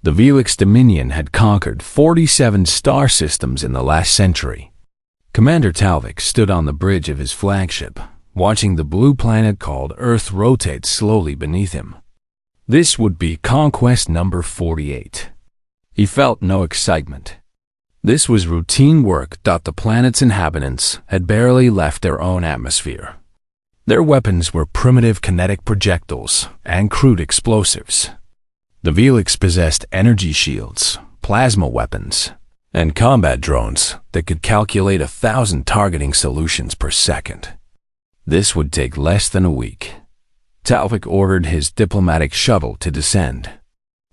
The Velix Dominion had conquered 47 star systems in the last century. Commander Talvik stood on the bridge of his flagship, watching the blue planet called Earth rotate slowly beneath him. This would be conquest number 48. He felt no excitement. This was routine work. The planet's inhabitants had barely left their own atmosphere. Their weapons were primitive kinetic projectiles and crude explosives. The Velix possessed energy shields, plasma weapons, and combat drones that could calculate 1,000 targeting solutions per second. This would take less than a week. Talvik ordered his diplomatic shuttle to descend.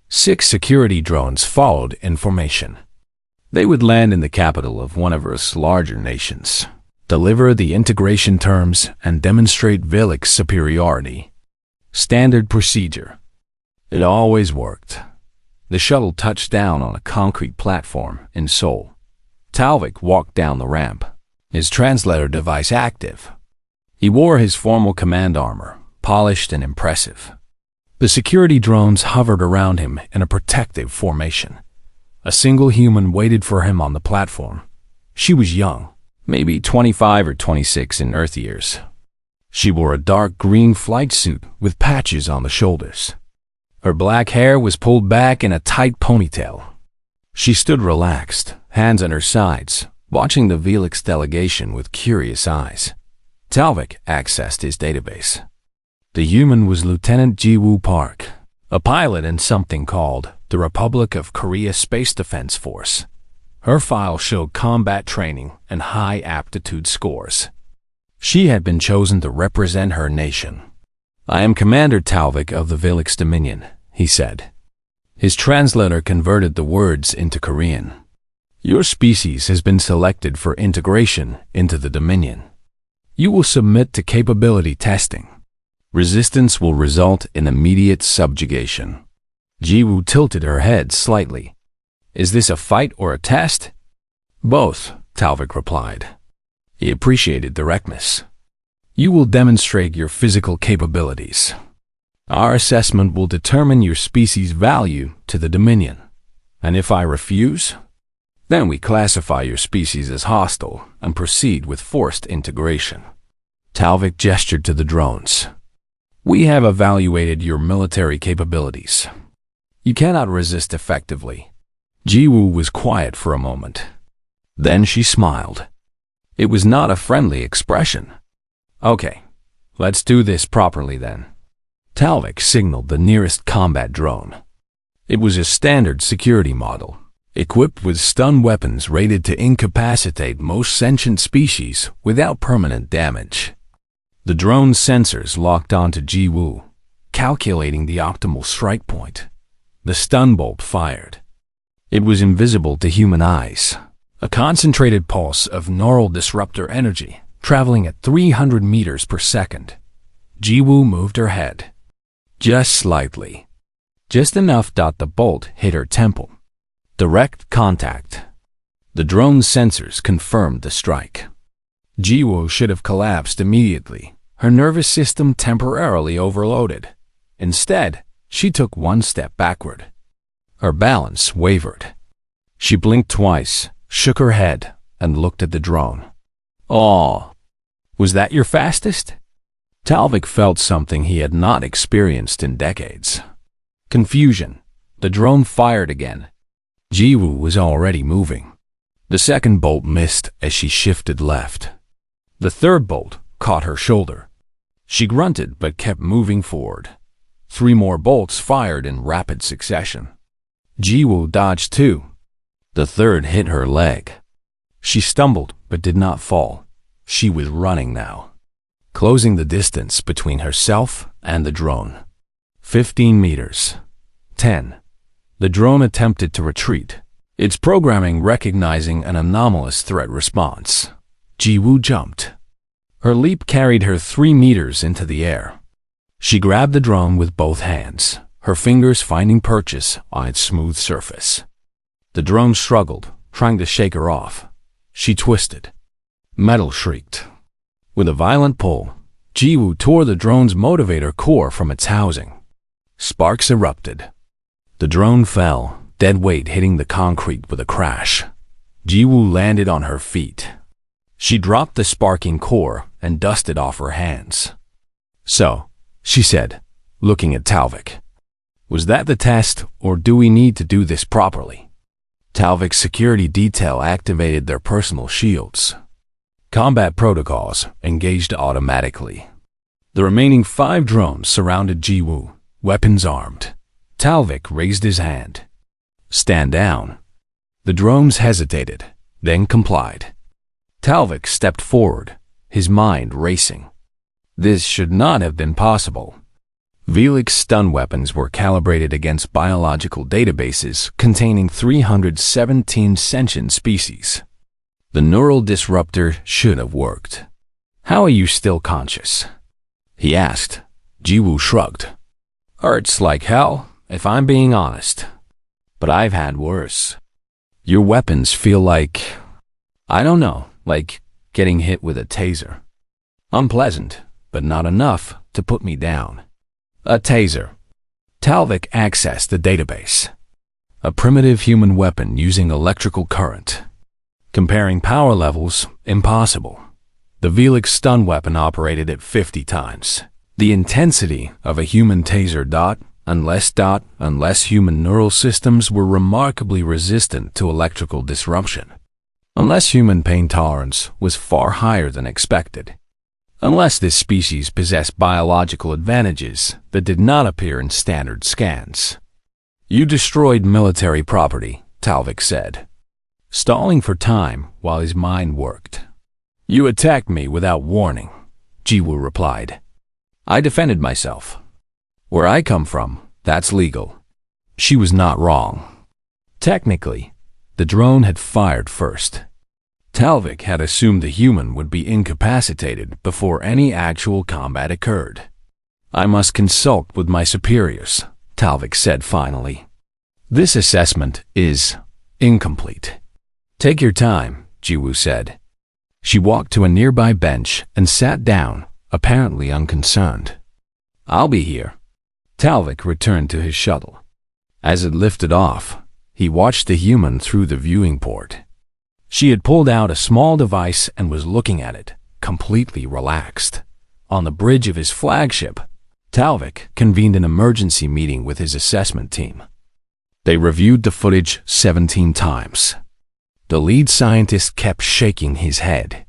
6 security drones followed in formation. They would land in the capital of one of Earth's larger nations, deliver the integration terms, and demonstrate Velix superiority. Standard procedure. It always worked. The shuttle touched down on a concrete platform in Seoul. Talvik walked down the ramp, his translator device active. He wore his formal command armor, polished and impressive. The security drones hovered around him in a protective formation. A single human waited for him on the platform. She was young, maybe 25 or 26 in Earth years. She wore a dark green flight suit with patches on the shoulders. Her black hair was pulled back in a tight ponytail. She stood relaxed, hands on her sides, watching the Velix delegation with curious eyes. Talvik accessed his database. The human was Lieutenant Ji-woo Park, a pilot in something called the Republic of Korea Space Defense Force. Her file showed combat training and high aptitude scores. She had been chosen to represent her nation. "I am Commander Talvik of the Velix Dominion," he said. His translator converted the words into Korean. "Your species has been selected for integration into the Dominion. You will submit to capability testing. Resistance will result in immediate subjugation." Ji-woo tilted her head slightly. "Is this a fight or a test?" "Both," Talvik replied. He appreciated directness. "You will demonstrate your physical capabilities. Our assessment will determine your species' value to the Dominion. And if I refuse, then we classify your species as hostile and proceed with forced integration." Talvik gestured to the drones. "We have evaluated your military capabilities. You cannot resist effectively." Ji-woo was quiet for a moment. Then she smiled. It was not a friendly expression. "Okay, let's do this properly then." Talvik signaled the nearest combat drone. It was a standard security model, equipped with stun weapons rated to incapacitate most sentient species without permanent damage. The drone's sensors locked onto Ji-woo, calculating the optimal strike point. The stun bolt fired. It was invisible to human eyes, a concentrated pulse of neural disruptor energy traveling at 300 meters per second. Ji-woo moved her head. Just slightly. Just enough. The bolt hit her temple. Direct contact. The drone's sensors confirmed the strike. Ji-woo should have collapsed immediately, her nervous system temporarily overloaded. Instead, she took one step backward. Her balance wavered. She blinked twice, shook her head, and looked at the drone. "Oh, was that your fastest?" Talvik felt something he had not experienced in decades. Confusion. The drone fired again. Ji-woo was already moving. The second bolt missed as she shifted left. The third bolt caught her shoulder. She grunted but kept moving forward. 3 more bolts fired in rapid succession. Ji-woo dodged 2. The third hit her leg. She stumbled but did not fall. She was running now, closing the distance between herself and the drone. 15 meters. 10. The drone attempted to retreat, its programming recognizing an anomalous threat response. Ji-woo jumped. Her leap carried her 3 meters into the air. She grabbed the drone with both hands, her fingers finding purchase on its smooth surface. The drone struggled, trying to shake her off. She twisted. Metal shrieked. With a violent pull, Ji-woo tore the drone's motivator core from its housing. Sparks erupted. The drone fell, dead weight hitting the concrete with a crash. Jiwoo landed on her feet. She dropped the sparking core and dusted off her hands. "So," she said, looking at Talvik. "Was that the test, or do we need to do this properly?" Talvik's security detail activated their personal shields. Combat protocols engaged automatically. The remaining 5 drones surrounded Jiwoo, weapons armed. Talvik raised his hand. "Stand down." The drones hesitated, then complied. Talvik stepped forward, his mind racing. This should not have been possible. Velik's stun weapons were calibrated against biological databases containing 317 sentient species. The neural disruptor should have worked. "How are you still conscious?" he asked. Jiwoo shrugged. "Hurts like hell, if I'm being honest. But I've had worse. Your weapons feel like, I don't know, like getting hit with a taser. Unpleasant, but not enough to put me down." A taser. Talvik accessed the database. A primitive human weapon using electrical current. Comparing power levels, impossible. The Velik stun weapon operated at 50 times. The intensity of a human taser unless human neural systems were remarkably resistant to electrical disruption. Unless human pain tolerance was far higher than expected. Unless this species possessed biological advantages that did not appear in standard scans. "You destroyed military property," Talvik said, stalling for time while his mind worked. "You attacked me without warning," Jiwoo replied. "I defended myself. Where I come from, that's legal." She was not wrong. Technically, the drone had fired first. Talvik had assumed the human would be incapacitated before any actual combat occurred. "I must consult with my superiors," Talvik said finally. "This assessment is incomplete." "Take your time," Jiwoo said. She walked to a nearby bench and sat down, apparently unconcerned. "I'll be here." Talvik returned to his shuttle. As it lifted off, he watched the human through the viewing port. She had pulled out a small device and was looking at it, completely relaxed. On the bridge of his flagship, Talvik convened an emergency meeting with his assessment team. They reviewed the footage 17 times. The lead scientist kept shaking his head.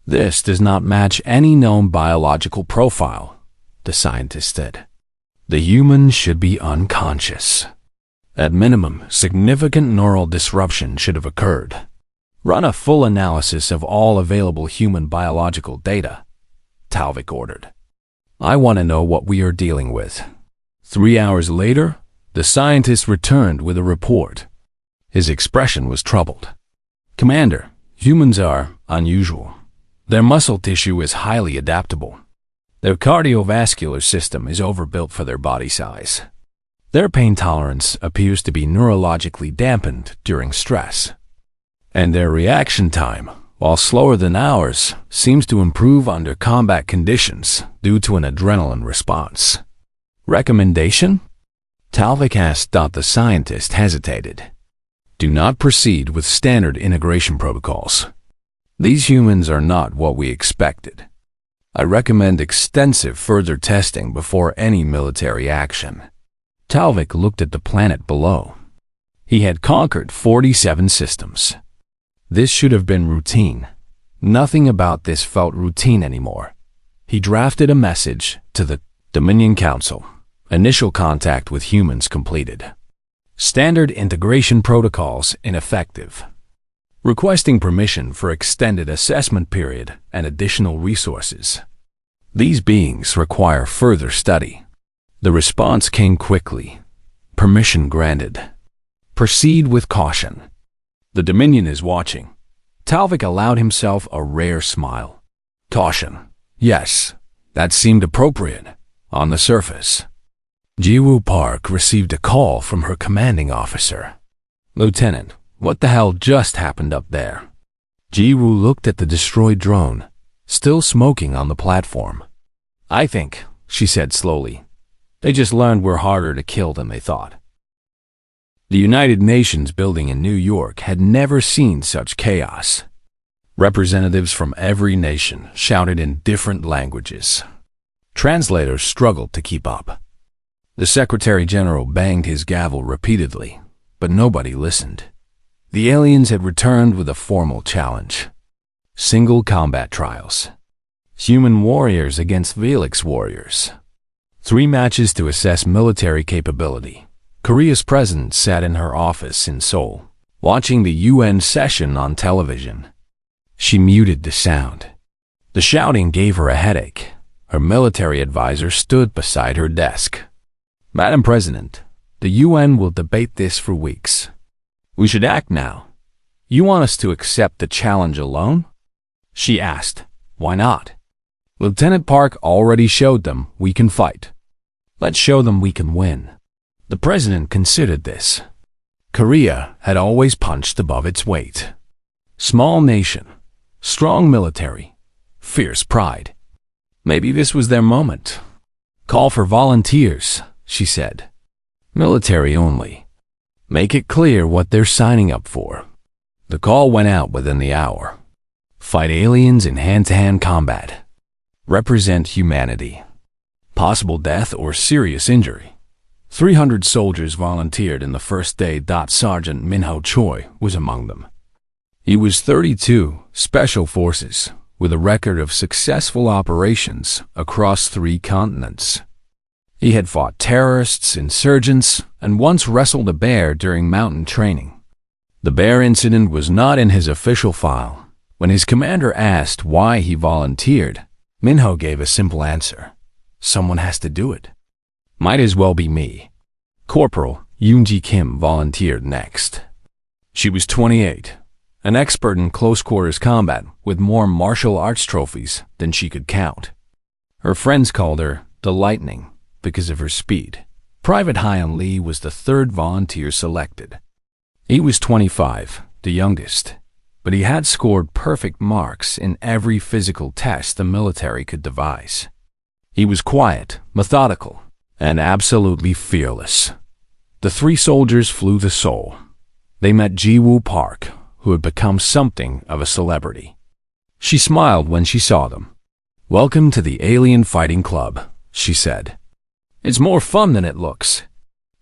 "This does not match any known biological profile," the scientist said. "The human should be unconscious. At minimum, significant neural disruption should have occurred. Run a full analysis of all available human biological data," Talvik ordered. "I want to know what we are dealing with." 3 hours later, the scientist returned with a report. His expression was troubled. "Commander, humans are unusual. Their muscle tissue is highly adaptable. Their cardiovascular system is overbuilt for their body size. Their pain tolerance appears to be neurologically dampened during stress. And their reaction time, while slower than ours, seems to improve under combat conditions due to an adrenaline response." "Recommendation?" Talvik asked. The scientist hesitated. "Do not proceed with standard integration protocols. These humans are not what we expected. I recommend extensive further testing before any military action." Talvik looked at the planet below. He had conquered 47 systems. This should have been routine. Nothing about this felt routine anymore. He drafted a message to the Dominion Council. Initial contact with humans completed. Standard integration protocols ineffective. Requesting permission for extended assessment period and additional resources. These beings require further study. The response came quickly. Permission granted. Proceed with caution. The Dominion is watching. Talvik allowed himself a rare smile. Caution. Yes, that seemed appropriate on the surface. Jiwoo Park received a call from her commanding officer. "Lieutenant, what the hell just happened up there?" Jiwoo looked at the destroyed drone, still smoking on the platform. "I think," she said slowly, "they just learned we're harder to kill than they thought." The United Nations building in New York had never seen such chaos. Representatives from every nation shouted in different languages. Translators struggled to keep up. The Secretary General banged his gavel repeatedly, but nobody listened. The aliens had returned with a formal challenge. Single combat trials. Human warriors against Velix warriors. 3 matches to assess military capability. Korea's president sat in her office in Seoul, watching the UN session on television. She muted the sound. The shouting gave her a headache. Her military advisor stood beside her desk. "Madam President, the UN will debate this for weeks. We should act now. You want us to accept the challenge alone?" She asked. "Why not? Lieutenant Park already showed them we can fight. Let's show them we can win." The president considered this. Korea had always punched above its weight. Small nation, strong military, fierce pride. Maybe this was their moment. "Call for volunteers," she said. "Military only. Make it clear what they're signing up for." The call went out within the hour. Fight aliens in hand-to-hand combat. Represent humanity. Possible death or serious injury. 300 soldiers volunteered in the first day. Sergeant Minho Choi was among them. He was 32, Special Forces, with a record of successful operations across 3 continents. He had fought terrorists, insurgents, and once wrestled a bear during mountain training. The bear incident was not in his official file. When his commander asked why he volunteered, Minho gave a simple answer. "Someone has to do it. Might as well be me." Corporal Yoonji Kim volunteered next. She was 28, an expert in close-quarters combat with more martial arts trophies than she could count. Her friends called her the Lightning because of her speed. Private Hyun Lee was the 3rd volunteer selected. He was 25, the youngest, but he had scored perfect marks in every physical test the military could devise. He was quiet, methodical, and absolutely fearless. The 3 soldiers flew to Seoul. They met Ji-woo Park, who had become something of a celebrity. She smiled when she saw them. "Welcome to the Alien Fighting Club," she said. "It's more fun than it looks."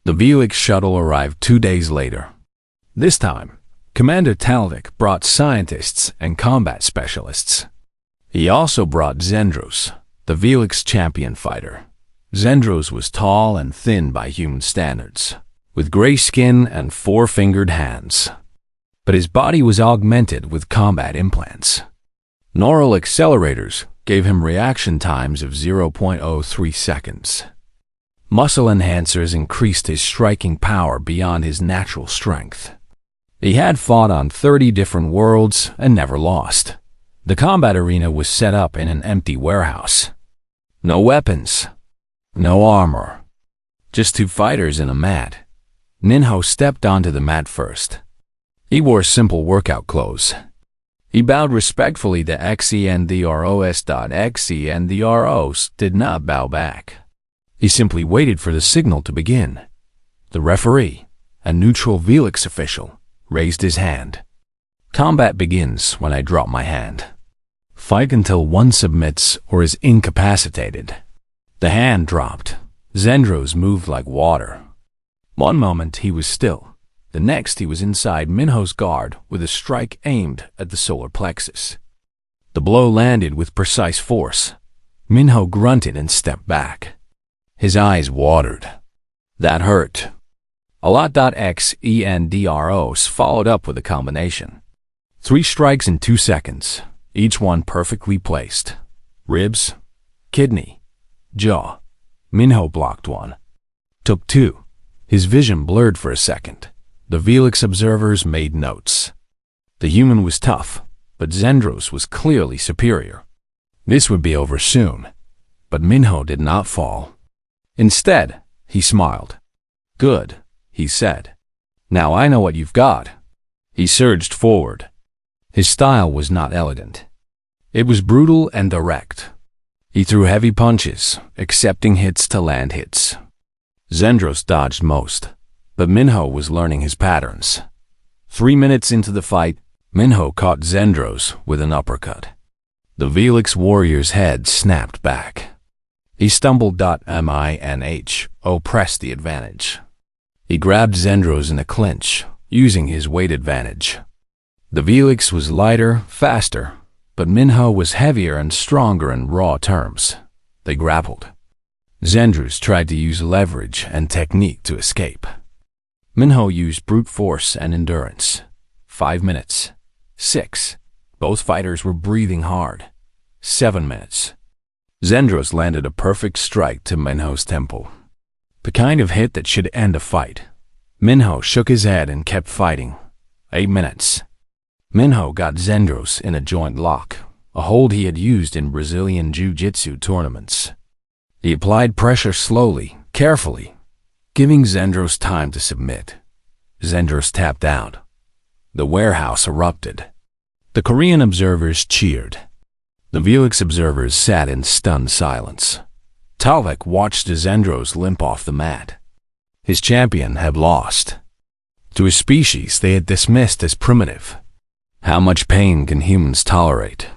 The Velix shuttle arrived 2 days later. This time, Commander Talvik brought scientists and combat specialists. He also brought Zendros, the Velix champion fighter. Zendros was tall and thin by human standards, with gray skin and 4-fingered hands. But his body was augmented with combat implants. Neural accelerators gave him reaction times of 0.03 seconds. Muscle enhancers increased his striking power beyond his natural strength. He had fought on 30 different worlds and never lost. The combat arena was set up in an empty warehouse. No weapons, no armor, just 2 fighters in a mat. Minho stepped onto the mat first. He wore simple workout clothes. He bowed respectfully to XENDROS. XENDROS did not bow back. He simply waited for the signal to begin. The referee, a neutral Velix official, raised his hand. "Combat begins when I drop my hand. Fight until one submits or is incapacitated." The hand dropped. Zendros moved like water. One moment he was still. The next he was inside Minho's guard with a strike aimed at the solar plexus. The blow landed with precise force. Minho grunted and stepped back. His eyes watered. That hurt. A lot. XENDROS followed up with a combination. 3 strikes in 2 seconds, each one perfectly placed. Ribs, kidney, jaw. Minho blocked 1. Took 2. His vision blurred for a second. The Velix observers made notes. The human was tough, but Zendros was clearly superior. This would be over soon, but Minho did not fall. Instead, he smiled. "Good," he said. "Now I know what you've got." He surged forward. His style was not elegant. It was brutal and direct. He threw heavy punches, accepting hits to land hits. Zendros dodged most, but Minho was learning his patterns. 3 minutes into the fight, Minho caught Zendros with an uppercut. The Velix warrior's head snapped back. He stumbled. Minho pressed the advantage. He grabbed Zendros in a clinch, using his weight advantage. The Velix was lighter, faster, but Minho was heavier and stronger in raw terms. They grappled. Zendros tried to use leverage and technique to escape. Minho used brute force and endurance. 5 minutes. 6. Both fighters were breathing hard. 7 minutes. Zendros landed a perfect strike to Minho's temple. The kind of hit that should end a fight. Minho shook his head and kept fighting. 8 minutes. Minho got Zendros in a joint lock, a hold he had used in Brazilian Jiu-Jitsu tournaments. He applied pressure slowly, carefully, giving Zendros time to submit. Zendros tapped out. The warehouse erupted. The Korean observers cheered. The Velix observers sat in stunned silence. Talvik watched Zendros limp off the mat. His champion had lost. To his species, they had dismissed as primitive. How much pain can humans tolerate?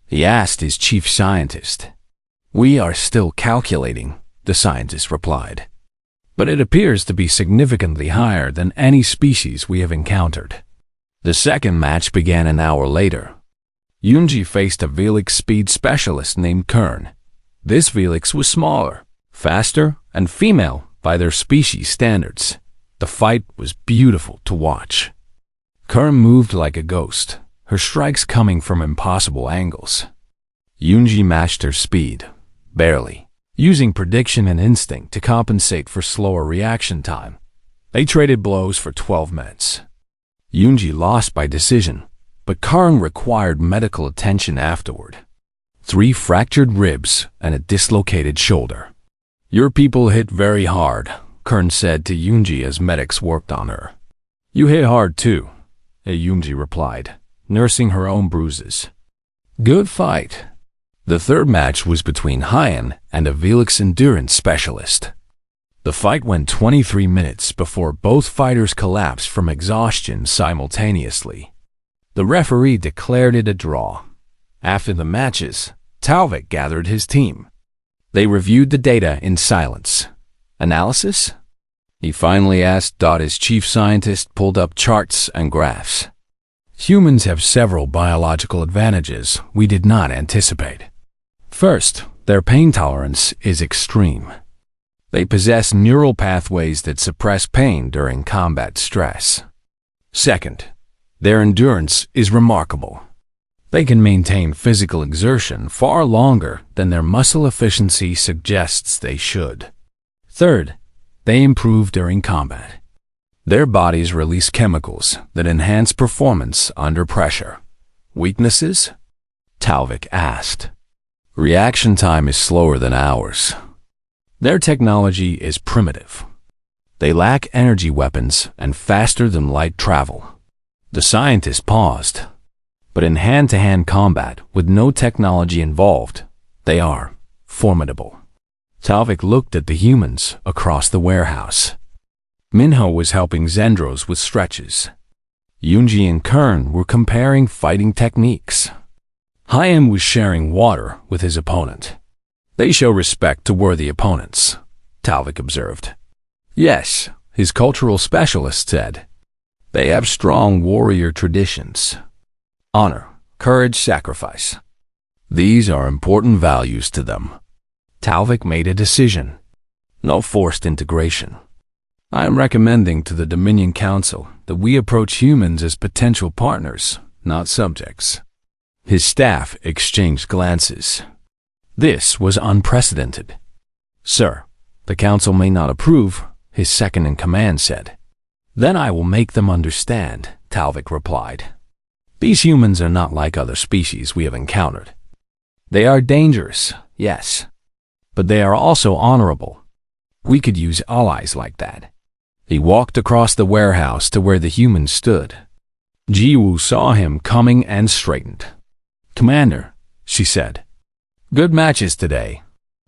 He asked his chief scientist. We are still calculating, the scientist replied. But it appears to be significantly higher than any species we have encountered. The second match began an hour later. Yoonji faced a Velix speed specialist named Kern. This Velix was smaller, faster, and female by their species standards. The fight was beautiful to watch. Kern moved like a ghost, her strikes coming from impossible angles. Yoonji matched her speed, barely, using prediction and instinct to compensate for slower reaction time. They traded blows for 12 minutes. Yoonji lost by decision, but Kern required medical attention afterward. 3 fractured ribs and a dislocated shoulder. Your people hit very hard, Kern said to Yoonji as medics worked on her. You hit hard too, Yoonji replied, nursing her own bruises. Good fight. The third match was between Hyan and a Velix endurance specialist. The fight went 23 minutes before both fighters collapsed from exhaustion simultaneously. The referee declared it a draw. After the matches, Talvik gathered his team. They reviewed the data in silence. Analysis? He finally asked. His chief scientist pulled up charts and graphs. Humans have several biological advantages we did not anticipate. First, their pain tolerance is extreme. They possess neural pathways that suppress pain during combat stress. Second, their endurance is remarkable. They can maintain physical exertion far longer than their muscle efficiency suggests they should. Third, they improve during combat. Their bodies release chemicals that enhance performance under pressure. Weaknesses? Talvik asked. Reaction time is slower than ours. Their technology is primitive. They lack energy weapons and faster than light travel. The scientist paused. But in hand-to-hand combat with no technology involved, they are formidable. Talvik looked at the humans across the warehouse. Minho was helping Zendros with stretches. Yoonji and Kern were comparing fighting techniques. Hyan was sharing water with his opponent. They show respect to worthy opponents, Talvik observed. Yes, his cultural specialist said. They have strong warrior traditions. Honor, courage, sacrifice. These are important values to them. Talvik made a decision. No forced integration. I am recommending to the Dominion Council that we approach humans as potential partners, not subjects. His staff exchanged glances. This was unprecedented. Sir, the council may not approve, his second-in-command said. Then I will make them understand, Talvik replied. These humans are not like other species we have encountered. They are dangerous, yes, but they are also honorable. We could use allies like that. He walked across the warehouse to where the humans stood. Jiwoo saw him coming and straightened. Commander, she said. Good matches today.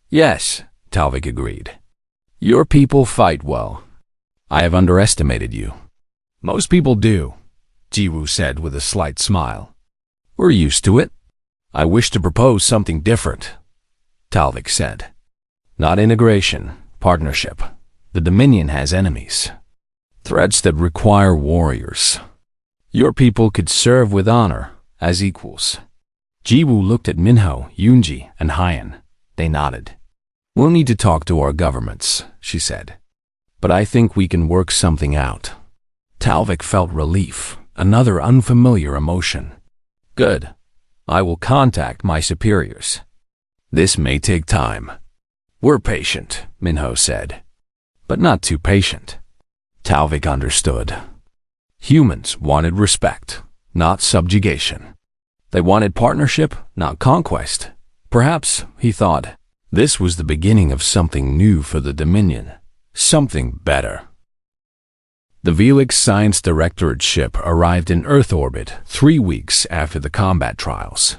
Yes, Talvik agreed. Your people fight well. I have underestimated you. Most people do, Jiwoo said with a slight smile. We're used to it. I wish to propose something different, Talvik said. Not integration, partnership. The Dominion has enemies. Threats that require warriors. Your people could serve with honor, as equals. Jiwoo looked at Minho, Yoonji, and Hyan. They nodded. We'll need to talk to our governments, she said. But I think we can work something out. Talvik felt relief, another unfamiliar emotion. Good. I will contact my superiors. This may take time. We're patient, Minho said. But not too patient. Talvik understood. Humans wanted respect, not subjugation. They wanted partnership, not conquest. Perhaps, he thought, this was the beginning of something new for the Dominion. Something better. The Velix Science Directorate ship arrived in Earth orbit 3 weeks after the combat trials.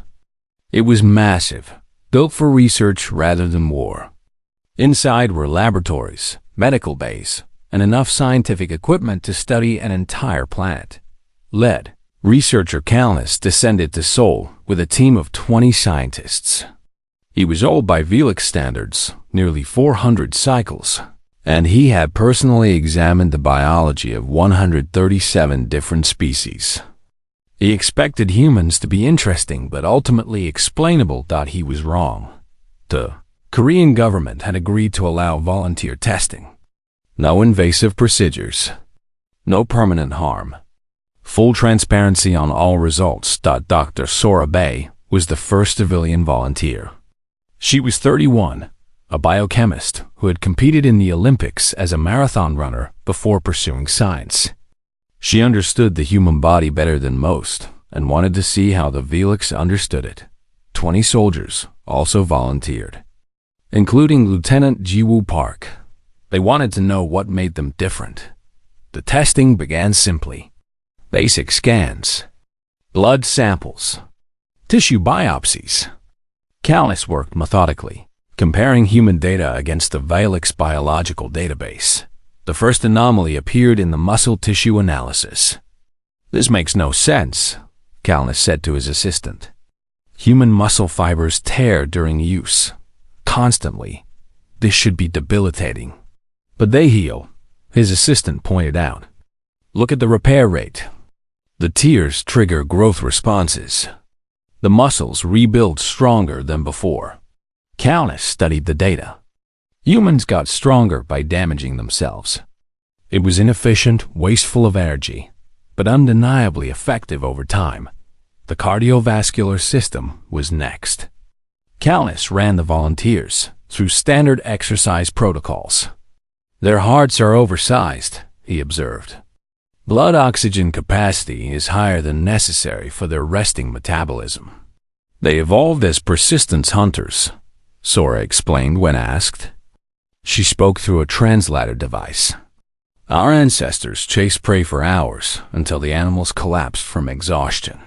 It was massive, built for research rather than war. Inside were laboratories, medical bays, and enough scientific equipment to study an entire planet. Led, researcher Calnus descended to Seoul with a team of 20 scientists. He was old by Velix standards, nearly 400 cycles, and he had personally examined the biology of 137 different species. He expected humans to be interesting but ultimately explainable. He was wrong. The Korean government had agreed to allow volunteer testing. No invasive procedures. No permanent harm. Full transparency on all results. Dr. Sora Bay was the first civilian volunteer. She was 31, a biochemist who had competed in the Olympics as a marathon runner before pursuing science. She understood the human body better than most and wanted to see how the Velix understood it. 20 soldiers also volunteered, including Lieutenant Jiwoo Park. They wanted to know what made them different. The testing began simply. Basic scans, blood samples, tissue biopsies. Calnus worked methodically, comparing human data against the Velix biological database. The first anomaly appeared in the muscle tissue analysis. This makes no sense, Calnus said to his assistant. Human muscle fibers tear during use, constantly. This should be debilitating. But they heal, his assistant pointed out. Look at the repair rate. The tears trigger growth responses. The muscles rebuild stronger than before. Calnus studied the data. Humans got stronger by damaging themselves. It was inefficient, wasteful of energy, but undeniably effective over time. The cardiovascular system was next. Calnus ran the volunteers through standard exercise protocols. Their hearts are oversized, he observed. Blood oxygen capacity is higher than necessary for their resting metabolism. They evolved as persistence hunters, Sora explained when asked. She spoke through a translator device. Our ancestors chased prey for hours until the animals collapsed from exhaustion.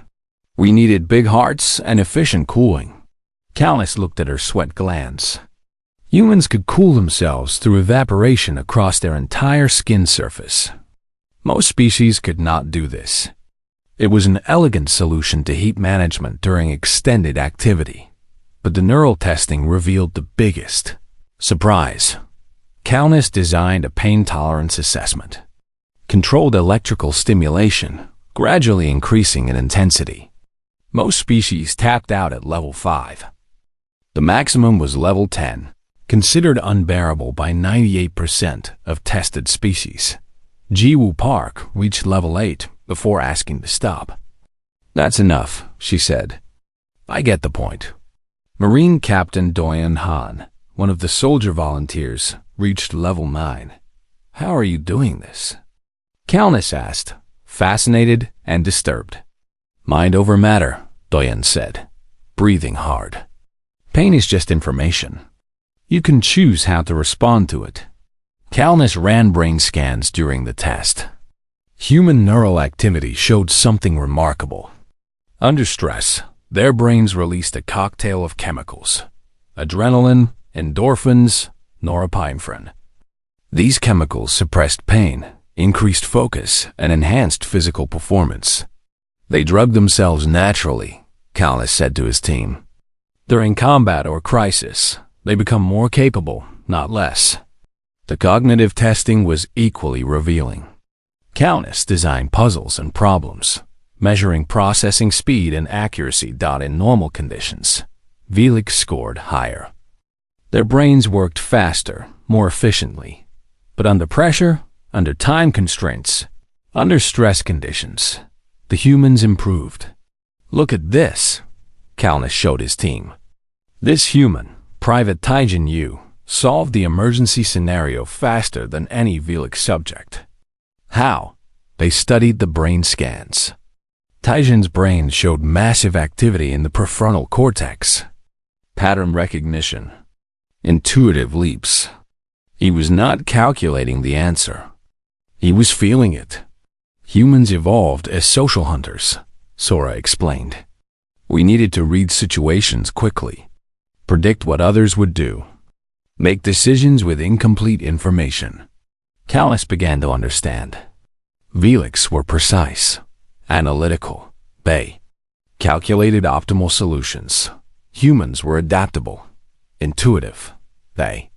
We needed big hearts and efficient cooling. Calnus looked at her sweat glands. Humans could cool themselves through evaporation across their entire skin surface. Most species could not do this. It was an elegant solution to heat management during extended activity. But the neural testing revealed the biggest surprise. Calnus designed a pain tolerance assessment. Controlled electrical stimulation, gradually increasing in intensity. Most species tapped out at level 5. The maximum was level 10, considered unbearable by 98% of tested species. Jiwoo Park reached level 8 before asking to stop. That's enough, she said. I get the point. Marine Captain Doyen Han, one of the soldier volunteers, reached level 9. How are you doing this? Calnus asked, fascinated and disturbed. Mind over matter, Doyen said, breathing hard. Pain is just information. You can choose how to respond to it. Calnus ran brain scans during the test. Human neural activity showed something remarkable. Under stress, their brains released a cocktail of chemicals: adrenaline, endorphins, norepinephrine. These chemicals suppressed pain increased focus, and enhanced physical performance. They drug themselves naturally, Callis said to his team. During combat or crisis, they become more capable, not less. The cognitive testing was equally revealing. Callis designed puzzles and problems, measuring processing speed and accuracy. In normal conditions, Velix scored higher. Their brains worked faster, more efficiently. But under pressure, under time constraints, under stress conditions, the humans improved. Look at this, Callis showed his team. This human, Private Taijin Yu, solved the emergency scenario faster than any Velix subject. How? They studied the brain scans. Taijin's brain showed massive activity in the prefrontal cortex. Pattern recognition. Intuitive leaps. He was not calculating the answer. He was feeling it. Humans evolved as social hunters, Sora explained. We needed to read situations quickly, predict what others would do, make decisions with incomplete information. Callis began to understand. Velix were precise, analytical. They calculated optimal solutions. Humans were adaptable, intuitive. They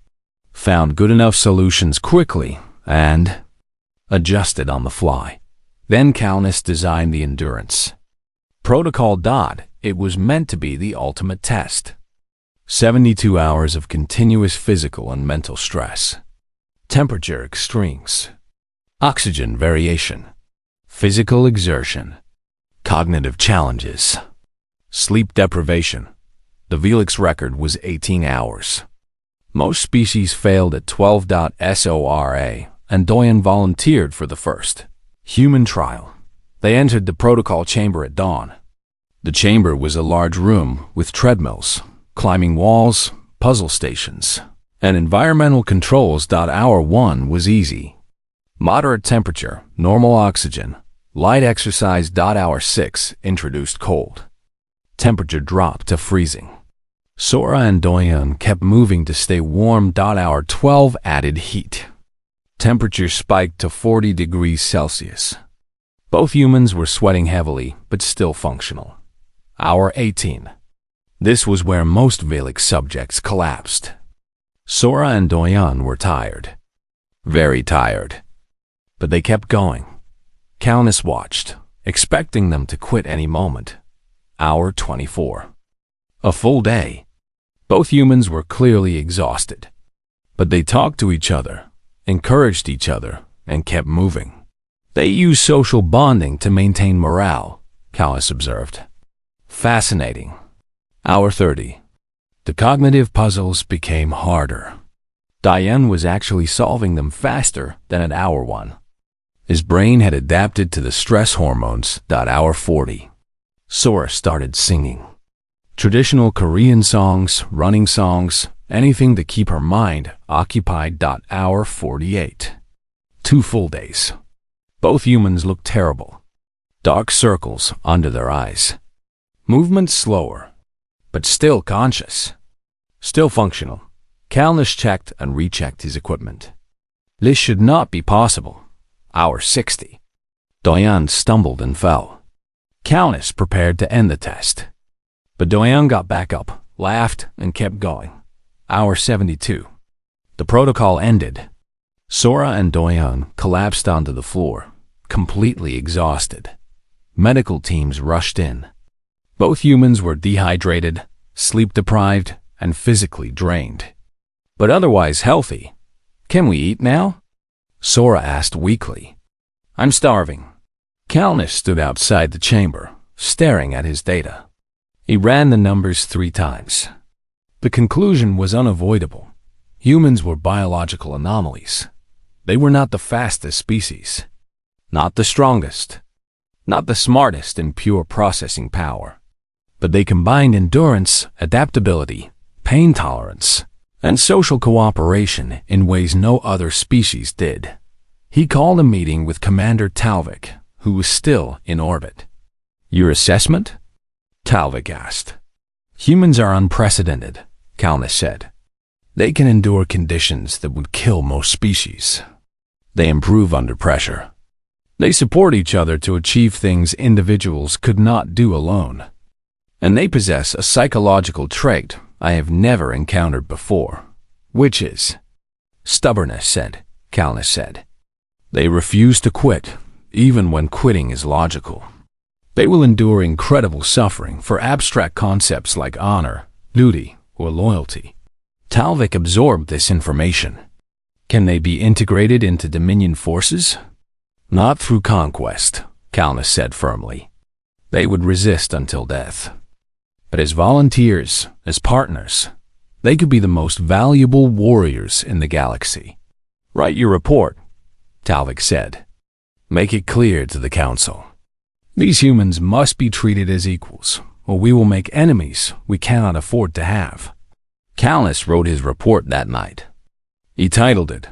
found good enough solutions quickly and adjusted on the fly. Then Callis designed the endurance protocol. It was meant to be the ultimate test. 72 hours of continuous physical and mental stress. Temperature extremes. Oxygen variation. Physical exertion. Cognitive challenges. Sleep deprivation. The Velix record was 18 hours. Most species failed at 12. Sora and Doyen volunteered for the first human trial. They entered the protocol chamber at dawn. The chamber was a large room with treadmills, climbing walls, puzzle stations, and environmental controls. Hour 1 was easy. Moderate temperature, normal oxygen, light exercise. Hour 6 introduced cold. Temperature dropped to freezing. Sora and Doyen kept moving to stay warm. Hour 12 added heat. Temperature spiked to 40 degrees Celsius. Both humans were sweating heavily, but still functional. Hour 18. This was where most Velix subjects collapsed. Sora and Doyen were tired. Very tired. But they kept going. Callis watched, expecting them to quit any moment. Hour 24. A full day. Both humans were clearly exhausted. But they talked to each other, encouraged each other, and kept moving. They used social bonding to maintain morale, Callis observed. Fascinating. Hour 30. The cognitive puzzles became harder. Doyen was actually solving them faster than at hour 1. His brain had adapted to the stress hormones. Hour 40. Sora started singing. Traditional Korean songs, running songs, anything to keep her mind occupied. Hour 48. 2 full days. Both humans looked terrible. Dark circles under their eyes. Movement slower, but still conscious. Still functional. Callis checked and rechecked his equipment. This should not be possible. Hour 60. Doyen stumbled and fell. Callis prepared to end the test. But Doyen got back up, laughed, and kept going. Hour 72. The protocol ended. Sora and Doyen collapsed onto the floor, completely exhausted. Medical teams rushed in. Both humans were dehydrated, sleep-deprived, and physically drained. But otherwise healthy. Can we eat now? Sora asked weakly. I'm starving. Callis stood outside the chamber, staring at his data. He ran the numbers 3 times. The conclusion was unavoidable. Humans were biological anomalies. They were not the fastest species, not the strongest, not the smartest in pure processing power. But they combined endurance, adaptability, pain tolerance, and social cooperation in ways no other species did. He called a meeting with Commander Talvik, who was still in orbit. Your assessment? Talvik asked. Humans are unprecedented, Callis said. They can endure conditions that would kill most species. They improve under pressure. They support each other to achieve things individuals could not do alone. And they possess a psychological trait I have never encountered before, which is stubbornness, Calnus said. They refuse to quit, even when quitting is logical. They will endure incredible suffering for abstract concepts like honor, duty, or loyalty. Talvik absorbed this information. Can they be integrated into Dominion forces? Not through conquest, Calnus said firmly. They would resist until death. But as volunteers, as partners, they could be the most valuable warriors in the galaxy. Write your report, Talvik said. Make it clear to the Council. These humans must be treated as equals, or we will make enemies we cannot afford to have. Calnus wrote his report that night. He titled it,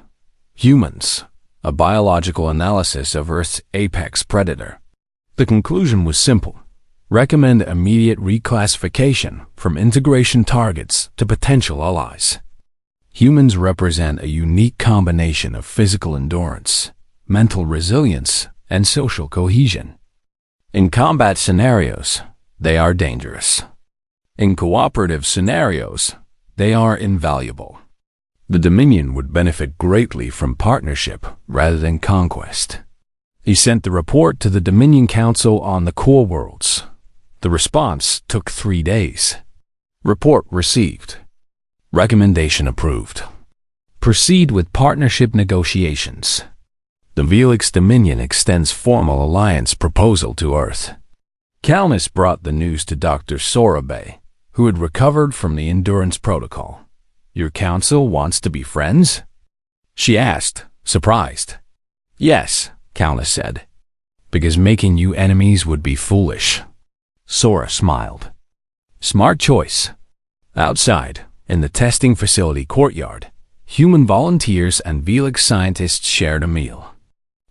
Humans, a Biological Analysis of Earth's Apex Predator. The conclusion was simple. Recommend immediate reclassification from integration targets to potential allies. Humans represent a unique combination of physical endurance, mental resilience, and social cohesion. In combat scenarios, they are dangerous. In cooperative scenarios, they are invaluable. The Dominion would benefit greatly from partnership rather than conquest. He sent the report to the Dominion Council on the core worlds. The response took 3 days. Report received. Recommendation approved. Proceed with partnership negotiations. The Velix Dominion extends formal alliance proposal to Earth. Calnus brought the news to Dr. Sorabe, who had recovered from the endurance protocol. Your council wants to be friends? She asked, surprised. Yes, Calnus said, because making you enemies would be foolish. Sora smiled. Smart choice. Outside, in the testing facility courtyard, human volunteers and Velix scientists shared a meal.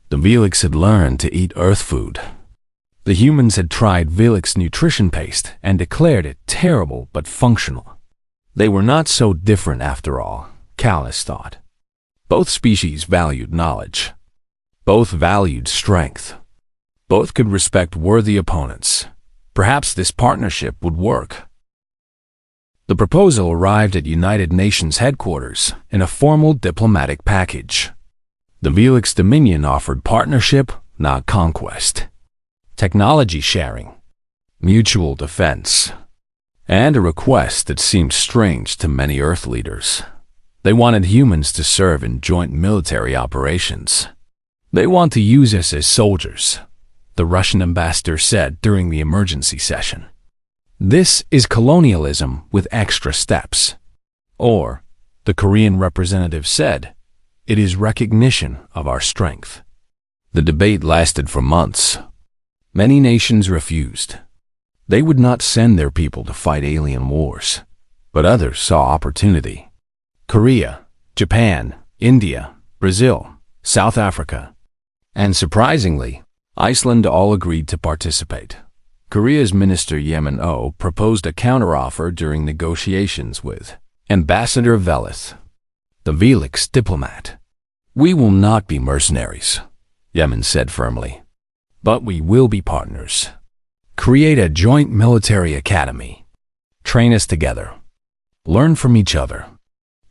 The Velix had learned to eat Earth food. The humans had tried Velix nutrition paste and declared it terrible but functional. They were not so different after all, Calnus thought. Both species valued knowledge. Both valued strength. Both could respect worthy opponents. Perhaps this partnership would work. The proposal arrived at United Nations headquarters in a formal diplomatic package. The Velix Dominion offered partnership, not conquest. Technology sharing, mutual defense, and a request that seemed strange to many Earth leaders. They wanted humans to serve in joint military operations. They want to use us as soldiers, the Russian ambassador said during the emergency session. This is colonialism with extra steps. Or, the Korean representative said, it is recognition of our strength. The debate lasted for months. Many nations refused. They would not send their people to fight alien wars, but others saw opportunity. Korea, Japan, India, Brazil, South Africa, and surprisingly, Iceland all agreed to participate. Korea's Minister Yemen O proposed a counteroffer during negotiations with Ambassador Velith, the Velix diplomat. We will not be mercenaries, Yemen said firmly, but we will be partners. Create a joint military academy. Train us together. Learn from each other.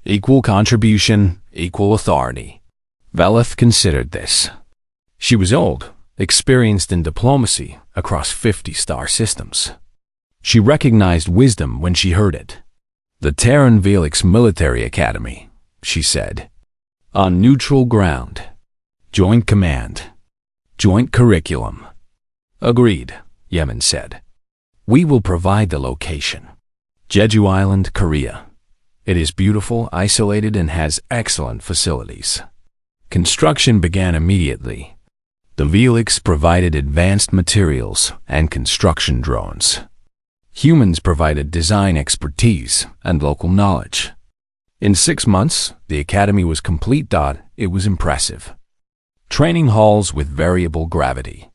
Equal contribution, equal authority. Velith considered this. She was old, experienced in diplomacy across 50 star systems. She recognized wisdom when she heard it. The Terran Velix Military Academy, she said. On neutral ground. Joint command. Joint curriculum. Agreed, Yemen said. We will provide the location. Jeju Island, Korea. It is beautiful, isolated, and has excellent facilities. Construction began immediately. The Velix provided advanced materials and construction drones. Humans provided design expertise and local knowledge. In 6 months, the academy was complete. It was impressive. Training halls with variable gravity.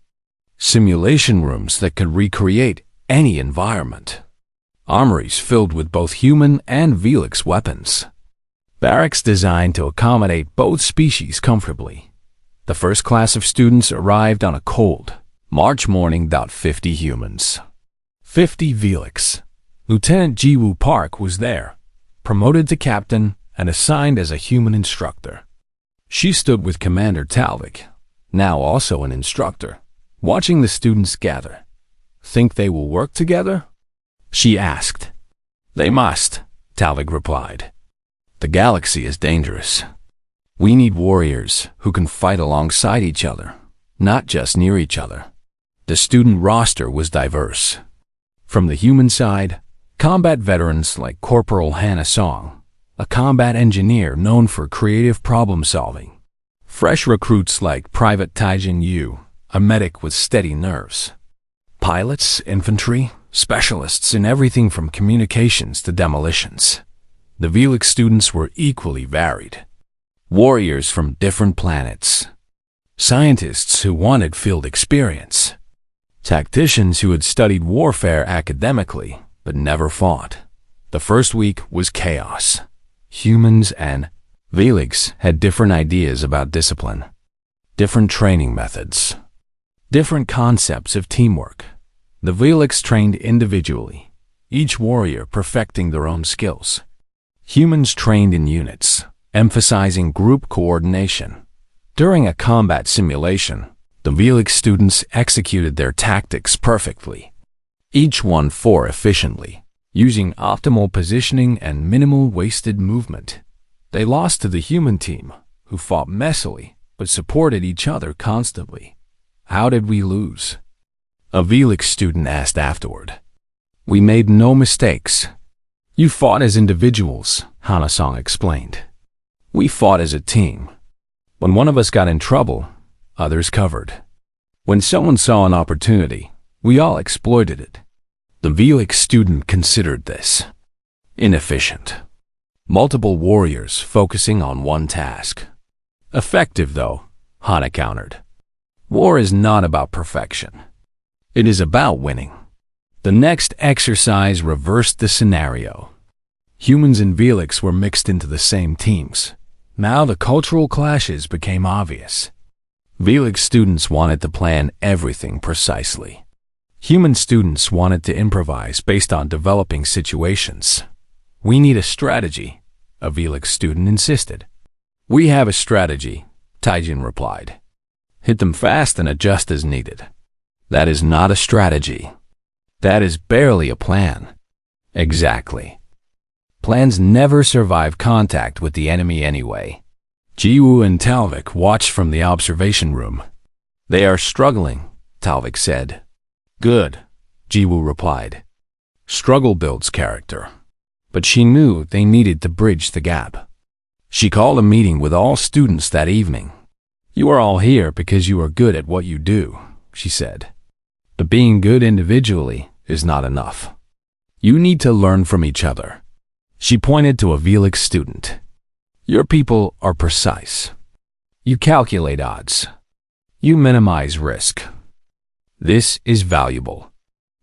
Simulation rooms that could recreate any environment. Armories filled with both human and Velix weapons. Barracks designed to accommodate both species comfortably. The first class of students arrived on a cold March morning. 50 humans. 50 Velix. Lieutenant Jiwoo Park was there, promoted to captain and assigned as a human instructor. She stood with Commander Talvik, now also an instructor, watching the students gather. Think they will work together? She asked. They must, Talvik replied. The galaxy is dangerous. We need warriors who can fight alongside each other, not just near each other. The student roster was diverse. From the human side, combat veterans like Corporal Hannah Song, a combat engineer known for creative problem-solving. Fresh recruits like Private Taijin Yu, a medic with steady nerves. Pilots, infantry, specialists in everything from communications to demolitions. The Velix students were equally varied. Warriors from different planets. Scientists who wanted field experience. Tacticians who had studied warfare academically but never fought. The first week was chaos. Humans and Velix had different ideas about discipline, different training methods, different concepts of teamwork. The Velix trained individually, each warrior perfecting their own skills. Humans trained in units, emphasizing group coordination. During a combat simulation, the Velix students executed their tactics perfectly. Each one fought efficiently, using optimal positioning and minimal wasted movement. They lost to the human team, who fought messily but supported each other constantly. How did we lose? A Velix student asked afterward. We made no mistakes. You fought as individuals, Hana-song explained. We fought as a team. When one of us got in trouble, others covered. When someone saw an opportunity, we all exploited it. The Velix student considered this inefficient. Multiple warriors focusing on one task. Effective, though, Hana countered. War is not about perfection. It is about winning. The next exercise reversed the scenario. Humans and Velix were mixed into the same teams. Now the cultural clashes became obvious. Velix students wanted to plan everything precisely. Human students wanted to improvise based on developing situations. We need a strategy, a Velix student insisted. We have a strategy, Taijin replied. Hit them fast and adjust as needed. That is not a strategy. That is barely a plan. Exactly. Plans never survive contact with the enemy anyway. Jiwoo and Talvik watched from the observation room. They are struggling, Talvik said. Good, Jiwoo replied. Struggle builds character. But she knew they needed to bridge the gap. She called a meeting with all students that evening. You are all here because you are good at what you do, she said. But being good individually is not enough. You need to learn from each other. She pointed to a Velix student. Your people are precise. You calculate odds. You minimize risk. This is valuable.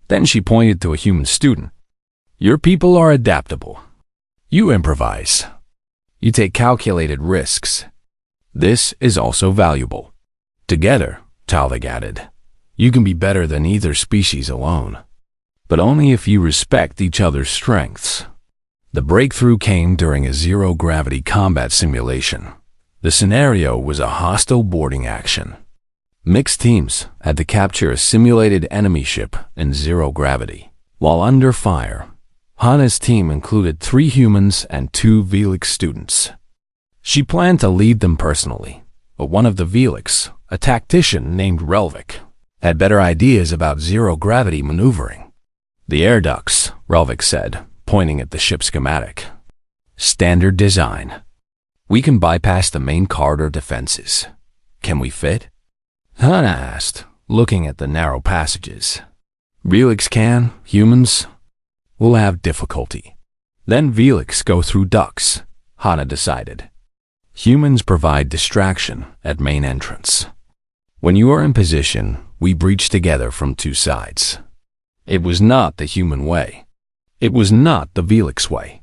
Then she pointed to a human student. Your people are adaptable. You improvise. You take calculated risks. This is also valuable. Together, Talvik added, you can be better than either species alone, but only if you respect each other's strengths. The breakthrough came during a zero-gravity combat simulation. The scenario was a hostile boarding action. Mixed teams had to capture a simulated enemy ship in zero gravity. While under fire, Hana's team included 3 humans and 2 Velix students. She planned to lead them personally, but one of the Velix, a tactician named Relvik, had better ideas about zero-gravity maneuvering. The air ducts, Relvik said, pointing at the ship's schematic. Standard design. We can bypass the main corridor defenses. Can we fit? Hana asked, looking at the narrow passages. Velix can, humans will have difficulty. Then Velix go through ducts, Hana decided. Humans provide distraction at main entrance. When you are in position, we breach together from 2 sides. It was not the human way. It was not the Velix way.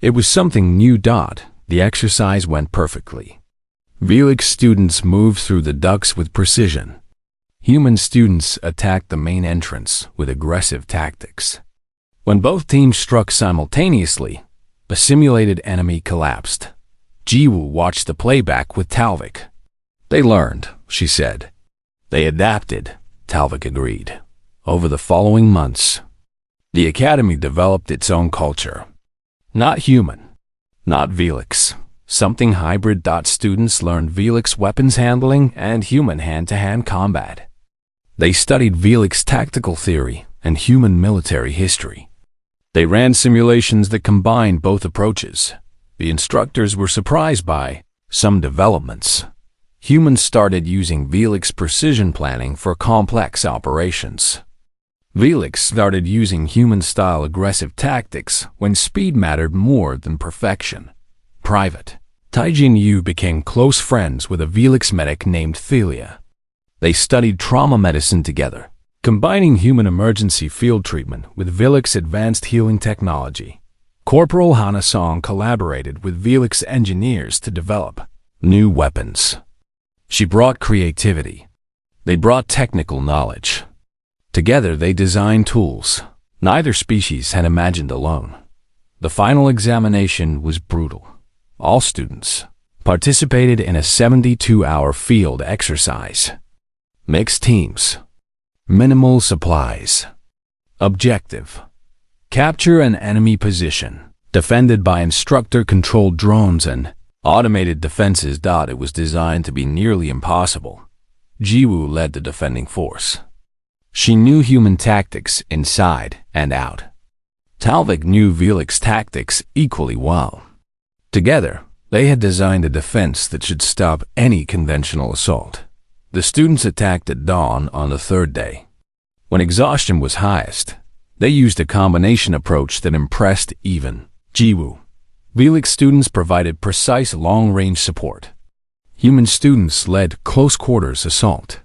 It was something new. The exercise went perfectly. Velix students moved through the ducts with precision. Human students attacked the main entrance with aggressive tactics. When both teams struck simultaneously, a simulated enemy collapsed. Jiwoo watched the playback with Talvik. "They learned," she said. "They adapted," Talvik agreed. Over the following months, the academy developed its own culture. Not human, not Velix. Something hybrid. Students learned Velix weapons handling and human hand-to-hand combat. They studied Velix tactical theory and human military history. They ran simulations that combined both approaches. The instructors were surprised by some developments. Humans started using Velix precision planning for complex operations. Velix started using human-style aggressive tactics when speed mattered more than perfection. Private Taijin Yu became close friends with a Velix medic named Thelia. They studied trauma medicine together, combining human emergency field treatment with Velix advanced healing technology. Corporal Hana Song collaborated with Velix engineers to develop new weapons. She brought creativity. They brought technical knowledge. Together they designed tools neither species had imagined alone. The final examination was brutal. All students participated in a 72-hour field exercise. Mixed teams. Minimal supplies. Objective: capture an enemy position, defended by instructor-controlled drones and automated defenses. It was designed to be nearly impossible. Jiwoo led the defending force. She knew human tactics inside and out. Talvik knew Velix tactics equally well. Together, they had designed a defense that should stop any conventional assault. The students attacked at dawn on the third day. When exhaustion was highest, they used a combination approach that impressed even Jiwoo. Velix students provided precise long-range support. Human students led close-quarters assault.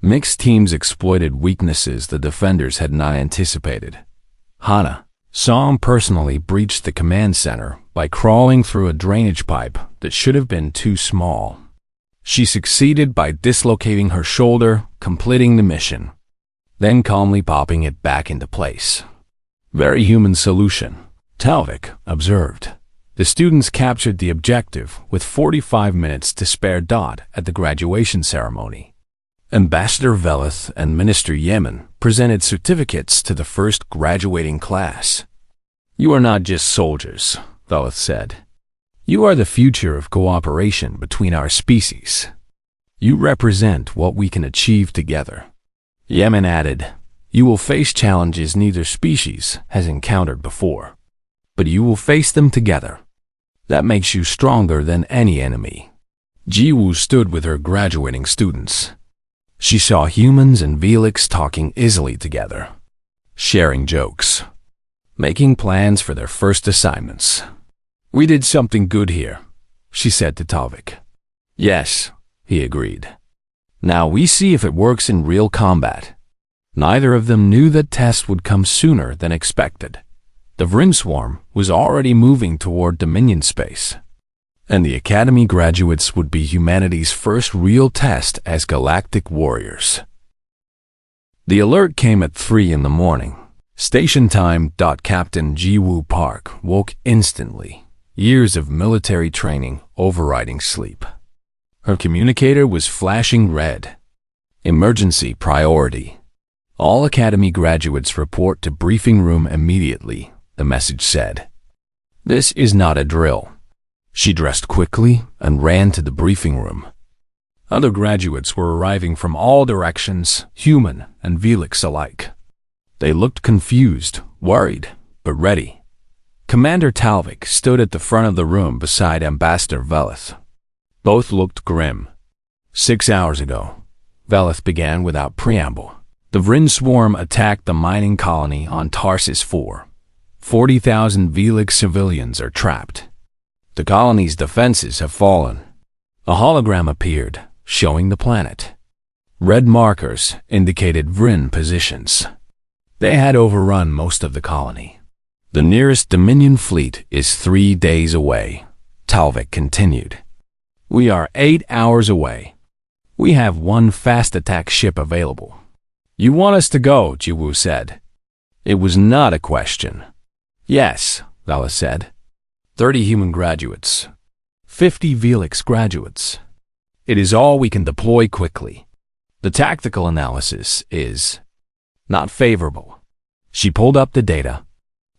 Mixed teams exploited weaknesses the defenders had not anticipated. Hana Song personally breached the command center by crawling through a drainage pipe that should have been too small. She succeeded by dislocating her shoulder, completing the mission, then calmly popping it back into place. "Very human solution," Talvik observed. The students captured the objective with 45 minutes to spare. At the graduation ceremony, Ambassador Velith and Minister Yemen presented certificates to the first graduating class. "You are not just soldiers," Velith said. "You are the future of cooperation between our species. You represent what we can achieve together." Yemen added, "You will face challenges neither species has encountered before, but you will face them together. That makes you stronger than any enemy." Jiwoo stood with her graduating students. She saw humans and Velix talking easily together, sharing jokes, making plans for their first assignments. "We did something good here," she said to Talvik. "Yes," he agreed. "Now we see if it works in real combat." Neither of them knew that test would come sooner than expected. The Vrin swarm was already moving toward Dominion space, and the Academy graduates would be humanity's first real test as galactic warriors. The alert came at 3 in the morning. Station time. Captain Jiwoo Park woke instantly, years of military training overriding sleep. Her communicator was flashing red. "Emergency priority. All Academy graduates report to briefing room immediately," the message said. "This is not a drill." She dressed quickly and ran to the briefing room. Other graduates were arriving from all directions, human and Velix alike. They looked confused, worried, but ready. Commander Talvik stood at the front of the room beside Ambassador Velith. Both looked grim. 6 hours ago, Velith began without preamble. The Vrin swarm attacked the mining colony on Tarsus 4. 40,000 Velix civilians are trapped. The colony's defenses have fallen. A hologram appeared, showing the planet. Red markers indicated Vrin positions. They had overrun most of the colony. "The nearest Dominion fleet is 3 days away," Talvik continued. We are 8 hours away. We have one fast attack ship available. You want us to go, Jiwoo said. It was not a question. Yes, Vala said. 30 human graduates. 50 Velix graduates. It is all we can deploy quickly. The tactical analysis is not favorable. She pulled up the data.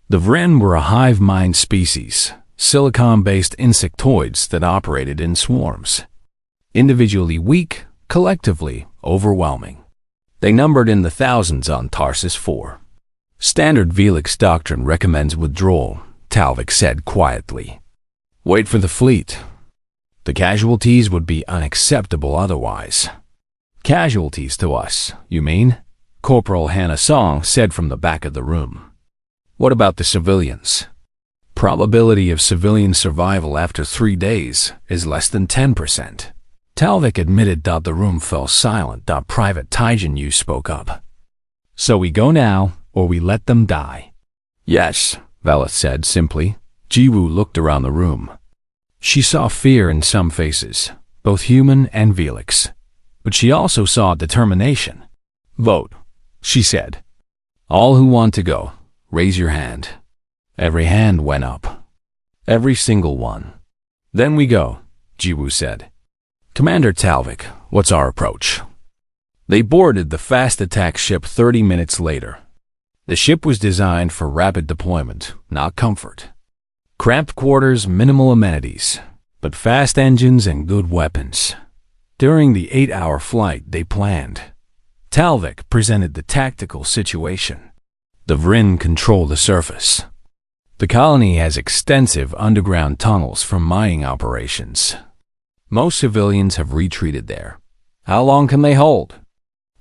The Vren were a hive mind species, silicon-based insectoids that operated in swarms. Individually weak, collectively overwhelming. They numbered in the thousands on Tarsus 4. Standard Velix doctrine recommends withdrawal, Talvik said quietly. Wait for the fleet. The casualties would be unacceptable otherwise. Casualties to us, you mean? Corporal Hannah Song said from the back of the room. What about the civilians? Probability of civilian survival after 3 days is less than 10%. Talvik admitted. The room fell silent. Private Taijin Yu spoke up. So we go now, or we let them die. Yes, Vala said simply. Jiwoo looked around the room. She saw fear in some faces, both human and Velix. But she also saw determination. Vote, she said. All who want to go, raise your hand. Every hand went up. Every single one. Then we go, Jiwoo said. Commander Talvik, what's our approach? They boarded the fast attack ship 30 minutes later. The ship was designed for rapid deployment, not comfort. Cramped quarters, minimal amenities, but fast engines and good weapons. During the 8-hour flight they planned, Talvik presented the tactical situation. The Vrin control the surface. The colony has extensive underground tunnels for mining operations. Most civilians have retreated there. How long can they hold?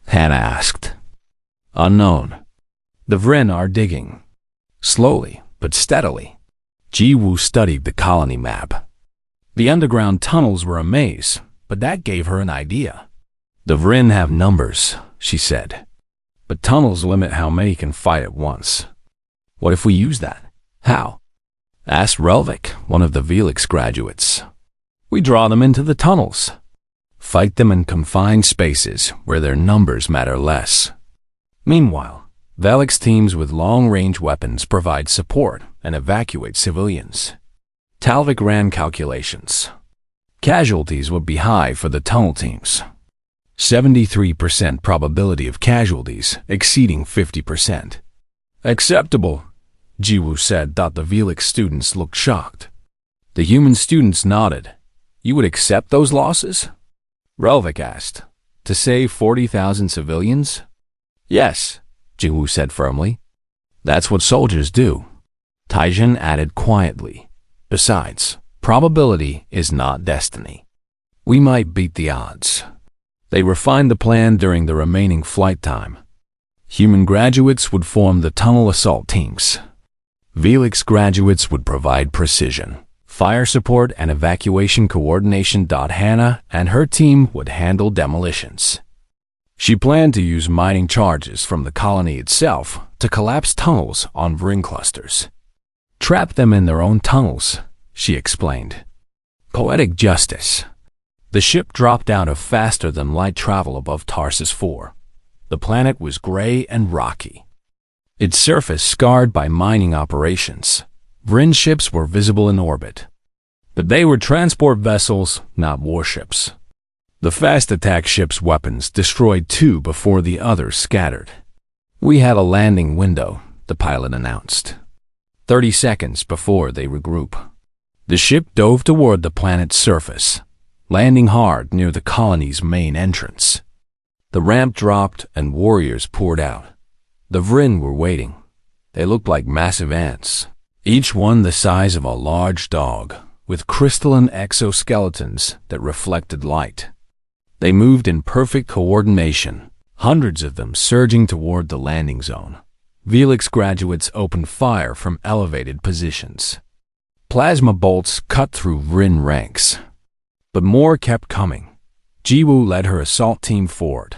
Hannah asked. Unknown. The Vrin are digging. Slowly, but steadily. Jiwoo studied the colony map. The underground tunnels were a maze, but that gave her an idea. The Vrin have numbers, she said. But tunnels limit how many can fight at once. What if we use that? How? Asked Relvik, one of the Velix graduates. We draw them into the tunnels. Fight them in confined spaces where their numbers matter less. Meanwhile, Velix teams with long-range weapons provide support and evacuate civilians. Talvik ran calculations. Casualties would be high for the tunnel teams. 73% probability of casualties, exceeding 50%. Acceptable, Jiwoo said. The Velix students looked shocked. The human students nodded. You would accept those losses? Relvik asked. To save 40,000 civilians? Yes, Jiwoo said firmly. That's what soldiers do. Taijin added quietly. Besides, probability is not destiny. We might beat the odds. They refined the plan during the remaining flight time. Human graduates would form the tunnel assault teams. Velix graduates would provide precision, fire support, and evacuation coordination. Hannah and her team would handle demolitions. She planned to use mining charges from the colony itself to collapse tunnels on Vrin clusters. Trap them in their own tunnels, she explained. Poetic justice. The ship dropped out of faster-than-light travel above Tarsus 4. The planet was gray and rocky. Its surface scarred by mining operations. Vrin ships were visible in orbit. But they were transport vessels, not warships. The fast attack ship's weapons destroyed 2 before the others scattered. We had a landing window, the pilot announced. 30 seconds before they regroup. The ship dove toward the planet's surface, landing hard near the colony's main entrance. The ramp dropped and warriors poured out. The Vrin were waiting. They looked like massive ants, each one the size of a large dog, with crystalline exoskeletons that reflected light. They moved in perfect coordination, hundreds of them surging toward the landing zone. Velix graduates opened fire from elevated positions. Plasma bolts cut through Vrin ranks. But more kept coming. Jiwoo led her assault team forward.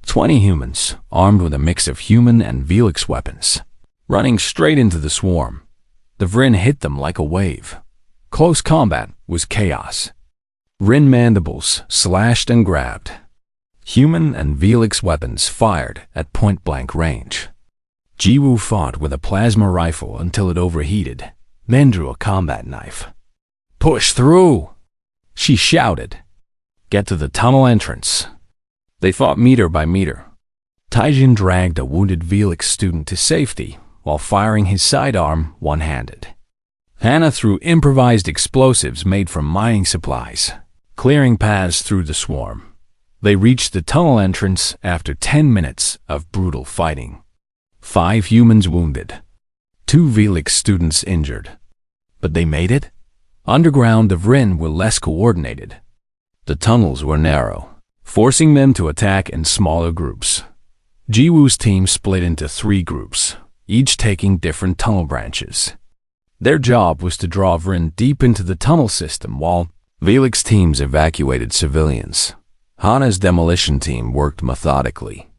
20 humans, armed with a mix of human and Velix weapons, running straight into the swarm. The Vrin hit them like a wave. Close combat was chaos. Rin mandibles slashed and grabbed. Human and Velix weapons fired at point-blank range. Jiwoo fought with a plasma rifle until it overheated, then drew a combat knife. "Push through!" she shouted. "Get to the tunnel entrance." They fought meter by meter. Taijin dragged a wounded Velix student to safety while firing his sidearm one-handed. Hannah threw improvised explosives made from mining supplies, clearing paths through the swarm. They reached the tunnel entrance after 10 minutes of brutal fighting. 5 humans wounded, 2 Velix students injured. But they made it? Underground of Rin were less coordinated. The tunnels were narrow, forcing them to attack in smaller groups. Jiwoo's team split into 3 groups, each taking different tunnel branches. Their job was to draw Rin deep into the tunnel system while Velix teams evacuated civilians. Hana's demolition team worked methodically.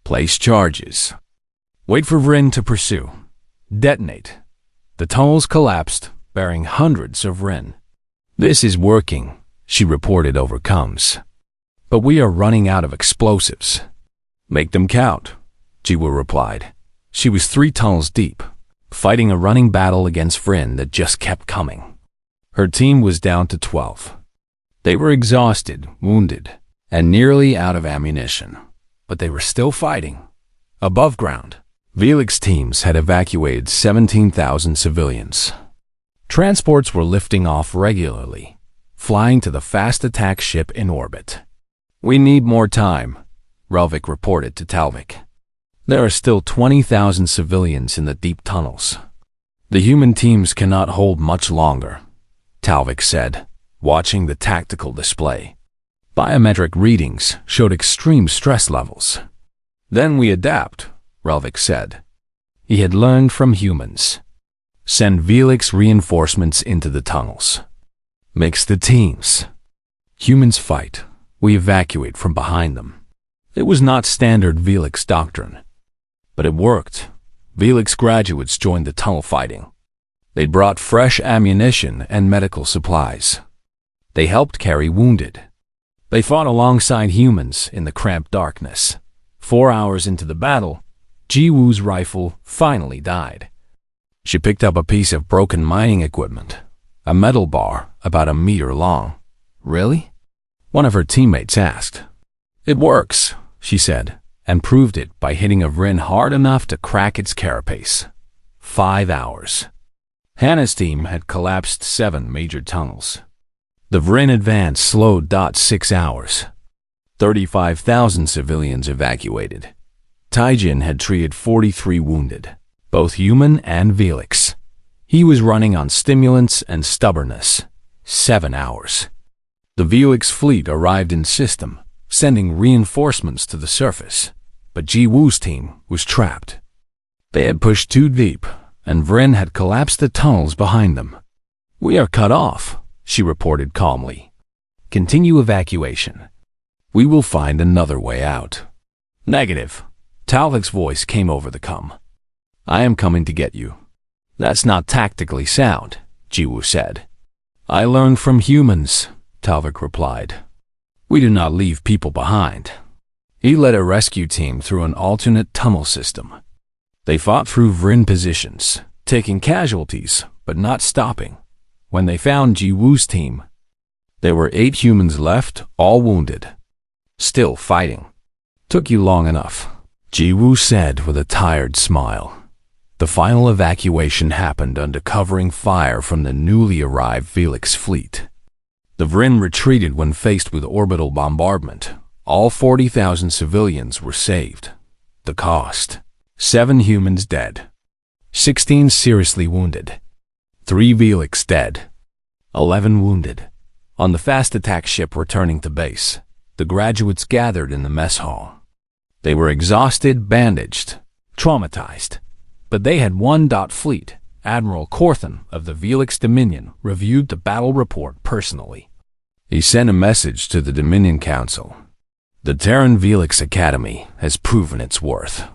Place charges. Wait for Rin to pursue. Detonate. The tunnels collapsed, burying hundreds of Rin. "This is working," she reported over comms. "But we are running out of explosives." "Make them count," Jiwoo replied. She was 3 tunnels deep, fighting a running battle against Rin that just kept coming. Her team was down to 12. They were exhausted, wounded, and nearly out of ammunition, but they were still fighting. Above ground, Velix teams had evacuated 17,000 civilians. Transports were lifting off regularly, flying to the fast attack ship in orbit. "We need more time," Relvik reported to Talvik. "There are still 20,000 civilians in the deep tunnels. The human teams cannot hold much longer," Talvik said, watching the tactical display. Biometric readings showed extreme stress levels. "Then we adapt," Relvik said. He had learned from humans. "Send Velix reinforcements into the tunnels. Mix the teams. Humans fight. We evacuate from behind them." It was not standard Velix doctrine, but it worked. Velix graduates joined the tunnel fighting. They brought fresh ammunition and medical supplies. They helped carry wounded. They fought alongside humans in the cramped darkness. 4 hours into the battle, Jiwoo's rifle finally died. She picked up a piece of broken mining equipment, a metal bar about 1 meter long. "Really?" one of her teammates asked. "It works," she said, and proved it by hitting a Rin hard enough to crack its carapace. 5 hours. Hannah's team had collapsed 7 major tunnels. The Vrin advance slowed. 6 hours. 35,000 civilians evacuated. Taijin had treated 43 wounded, both human and Velix. He was running on stimulants and stubbornness. 7 hours. The Velix fleet arrived in system, sending reinforcements to the surface, but Jiwoo's team was trapped. They had pushed too deep, and Vrin had collapsed the tunnels behind them. "We are cut off," she reported calmly. "Continue evacuation. We will find another way out." "Negative." Talvik's voice came over the comm. "I am coming to get you." "That's not tactically sound," Jiwoo said. "I learned from humans," Talvik replied. "We do not leave people behind." He led a rescue team through an alternate tunnel system. They fought through Vrin positions, taking casualties, but not stopping. When they found Jiwoo's team, there were 8 humans left, all wounded. "Still fighting." "Took you long enough," Jiwoo said with a tired smile. The final evacuation happened under covering fire from the newly arrived Velix fleet. The Vrin retreated when faced with orbital bombardment. All 40,000 civilians were saved. The cost: 7 humans dead, 16 seriously wounded, 3 Velix dead, 11 wounded. On the fast attack ship returning to base, the graduates gathered in the mess hall. They were exhausted, bandaged, traumatized, but they had one. Fleet Admiral Corthan of the Velix Dominion reviewed the battle report personally. He sent a message to the Dominion Council. "The Terran Velix Academy has proven its worth.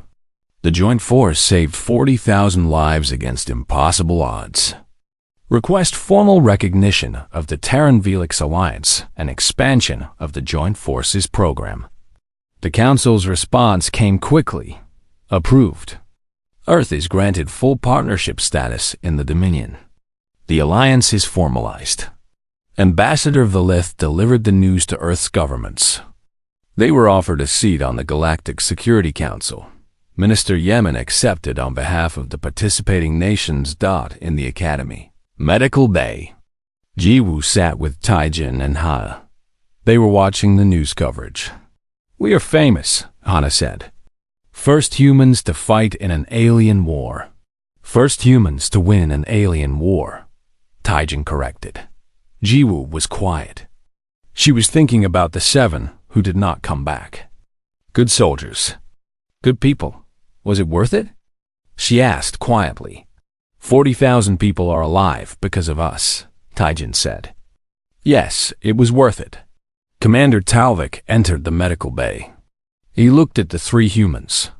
The Joint Force saved 40,000 lives against impossible odds." Request formal recognition of the Terran-Velix Alliance and expansion of the Joint Forces Program. The Council's response came quickly. Approved. Earth is granted full partnership status in the Dominion. The alliance is formalized. Ambassador Valith delivered the news to Earth's governments. They were offered a seat on the Galactic Security Council. Minister Yemen accepted on behalf of the participating nations. In the Academy. Medical Bay. Jiwoo sat with Taijin and Ha. They were watching the news coverage. "We are famous," Hana said. "First humans to fight in an alien war." "First humans to win an alien war," Taijin corrected. Jiwoo was quiet. She was thinking about the 7 who did not come back. Good soldiers. Good people. Was it worth it? She asked quietly. 40,000 people are alive because of us, Taijin said. Yes, it was worth it. Commander Talvik entered the medical bay. He looked at the 3 humans.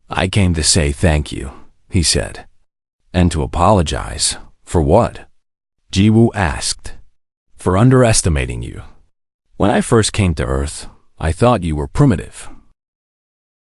"I came to say thank you," he said. "And to apologize. For what?" Jiwoo asked. "For underestimating you. When I first came to Earth, I thought you were primitive.